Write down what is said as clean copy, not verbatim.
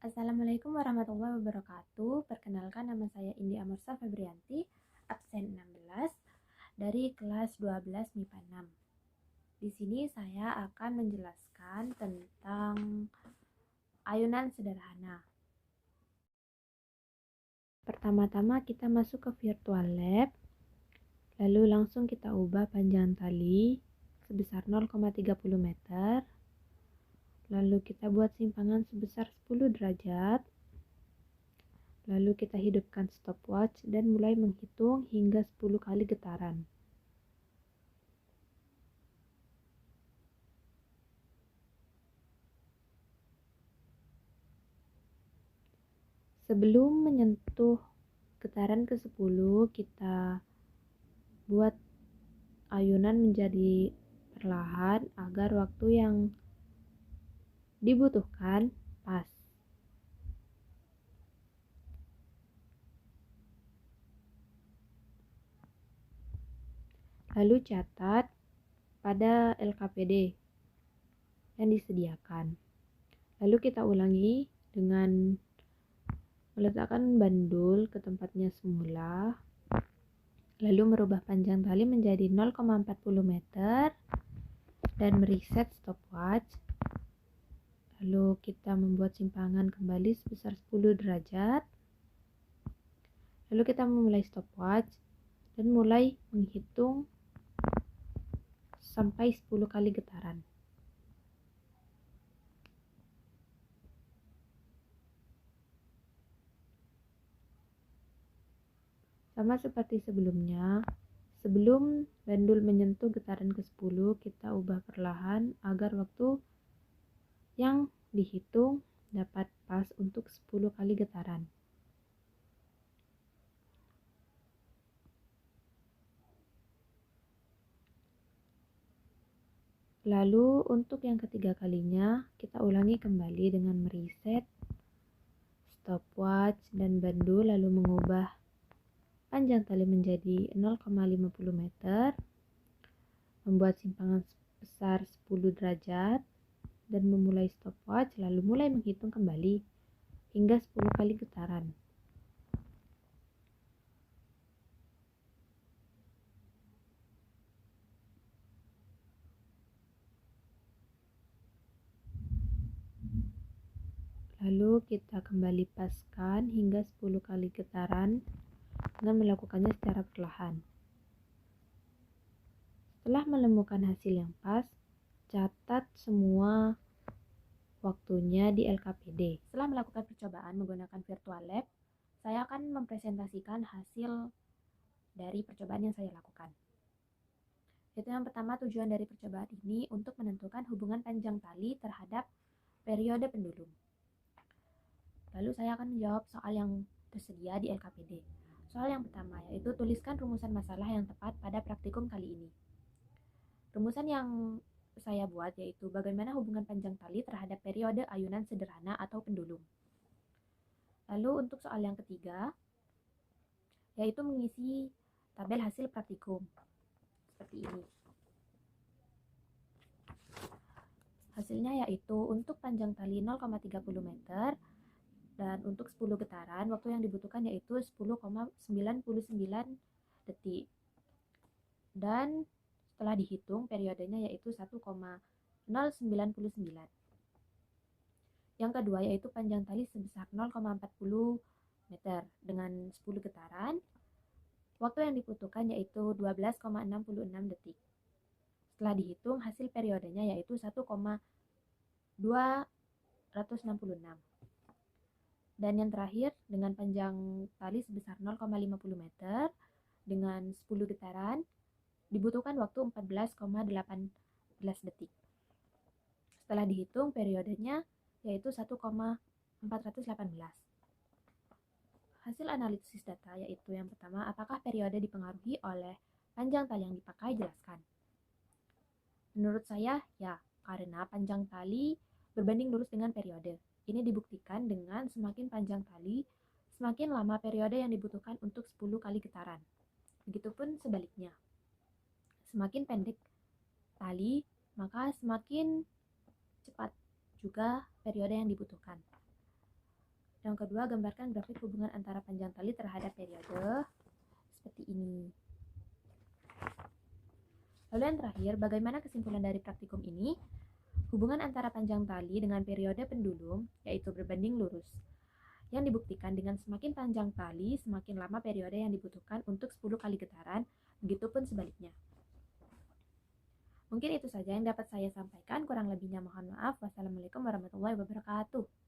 Assalamualaikum warahmatullahi wabarakatuh. Perkenalkan, nama saya Indi Amursa Febrianti, absen 16 dari kelas 12 MIPA 6. Di sini saya akan menjelaskan tentang ayunan sederhana. Pertama-tama kita masuk ke virtual lab, lalu langsung kita ubah panjang tali sebesar 0,30 meter. Lalu kita buat simpangan sebesar 10 derajat. Lalu kita hidupkan stopwatch dan mulai menghitung hingga 10 kali getaran. Sebelum menyentuh getaran ke-10, kita buat ayunan menjadi perlahan agar waktu yang dibutuhkan pas. Lalu catat pada LKPD yang disediakan. Lalu kita ulangi dengan meletakkan bandul ke tempatnya semula, lalu merubah panjang tali menjadi 0,40 meter dan mereset stopwatch. Lalu kita membuat simpangan kembali sebesar 10 derajat. Lalu kita memulai stopwatch dan mulai menghitung sampai 10 kali getaran. Sama seperti sebelumnya, sebelum bandul menyentuh getaran ke-10, kita ubah perlahan agar waktu yang dihitung dapat pas untuk 10 kali getaran. Lalu untuk yang ketiga kalinya, kita ulangi kembali dengan mereset stopwatch dan bandul, lalu mengubah panjang tali menjadi 0,50 meter, membuat simpangan sebesar 10 derajat, dan memulai stopwatch, lalu mulai menghitung kembali hingga 10 kali getaran. Lalu kita kembali paskan hingga 10 kali getaran dengan melakukannya secara perlahan. Setelah menemukan hasil yang pas, catat semua waktunya di LKPD. Setelah melakukan percobaan menggunakan virtual lab, saya akan mempresentasikan hasil dari percobaan yang saya lakukan. Itu yang pertama, tujuan dari percobaan ini untuk menentukan hubungan panjang tali terhadap periode pendulum. Lalu saya akan menjawab soal yang tersedia di LKPD. Soal yang pertama yaitu tuliskan rumusan masalah yang tepat pada praktikum kali ini. Rumusan yang saya buat yaitu bagaimana hubungan panjang tali terhadap periode ayunan sederhana atau pendulum. Lalu untuk soal yang ketiga yaitu mengisi tabel hasil praktikum seperti ini. Hasilnya yaitu untuk panjang tali 0,30 meter dan untuk 10 getaran waktu yang dibutuhkan yaitu 10,99 detik. Dan setelah dihitung periodenya yaitu 1,099. Yang kedua yaitu panjang tali sebesar 0,40 meter dengan 10 getaran. Waktu yang dibutuhkan yaitu 12,66 detik. Setelah dihitung hasil periodenya yaitu 1,266. Dan yang terakhir dengan panjang tali sebesar 0,50 meter dengan 10 getaran dibutuhkan waktu 14,18 detik. Setelah dihitung periodenya yaitu 1,418. Hasil analisis data yaitu yang pertama, apakah periode dipengaruhi oleh panjang tali yang dipakai? Jelaskan. Menurut saya ya, karena panjang tali berbanding lurus dengan periode. Ini dibuktikan dengan semakin panjang tali, semakin lama periode yang dibutuhkan untuk 10 kali getaran. Begitupun sebaliknya. Semakin pendek tali, maka semakin cepat juga periode yang dibutuhkan. Yang kedua, gambarkan grafik hubungan antara panjang tali terhadap periode seperti ini. Lalu yang terakhir, bagaimana kesimpulan dari praktikum ini? Hubungan antara panjang tali dengan periode pendulum yaitu berbanding lurus. Yang dibuktikan dengan semakin panjang tali, semakin lama periode yang dibutuhkan untuk 10 kali getaran, begitupun sebaliknya. Mungkin itu saja yang dapat saya sampaikan, kurang lebihnya mohon maaf. Wassalamualaikum warahmatullahi wabarakatuh.